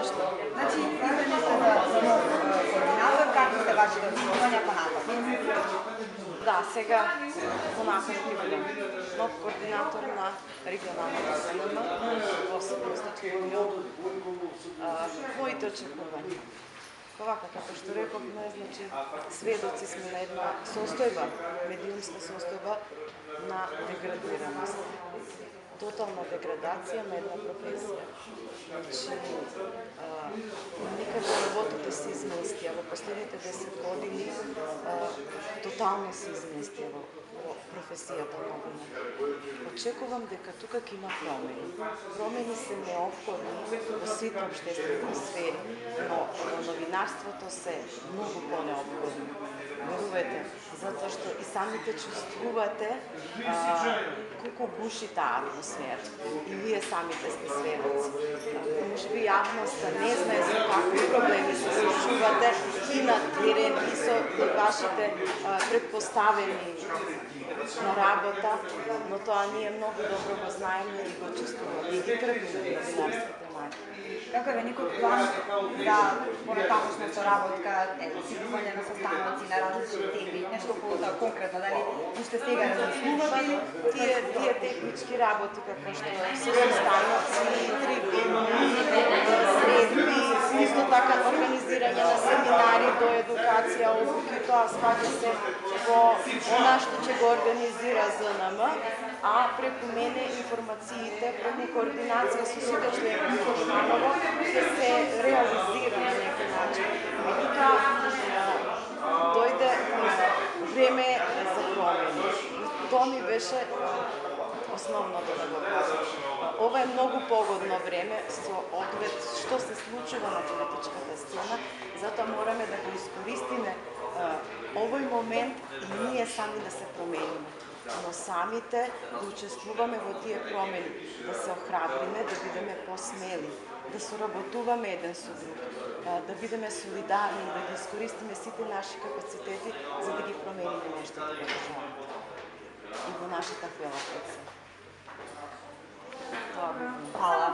Значи, избрани сте за нов координатор, какви сте вашите очекувања понатаму? Да, сега понатаму ќе бидам нов координатор на регионалната СНМ во Содружнички регион. Моите очекувања. Овака, како што рековме, значи, сведоци сме на една состојба, медиумска состојба на деградираност. Тотална деградација на една професија. Значи, никако работите се изместија. Во последните 10 години тотално се изместија во професијата новина. Очекувам дека тука ќе има промени. Промени се неопходни во сите општествени сфери, но во новинарството се многу понеопходни. Верувате, затоа што и самите чувствувате колку гуши таа атмосфера. И вие самите сте сведоци. Можеби јавноста не знае за какви проблеми се случувате и на терен и со вашите предпоставени на работа, но тоа ние многу добро го знаеме и го чувствуваме и ги трпиме новинарските мајки. Како е некој план за понатамошна соработка, сигурување на состаноци на различни теми, нешто конкретно, дали уште сега размислувате? Тие технички работи, како што се состаноци, трибуни, средби, исто така организирање на семинари до едукација, обуки, тоа спаѓа се во она што ќе го организира ЗНМ, а преку мене информациите, преку координација со сите членови на Иваново, ќе се реализира на некој начин. Меѓутоа, дојде време за промени. Тоа ми беше основното да го кажам. Ова е многу погодно време со оглед што се случува на политичката сцена, затоа мораме да го искористиме овој момент и ние сами да се промениме. Но самите да учествуваме во тие промени, да се охрабриме, да бидеме посмели, да соработуваме еден со друг, да бидеме солидарни, да ги искористиме сите наши капацитети за да ги промениме нештото во државата и во нашата хвела пред се. Тоа би било. Фала.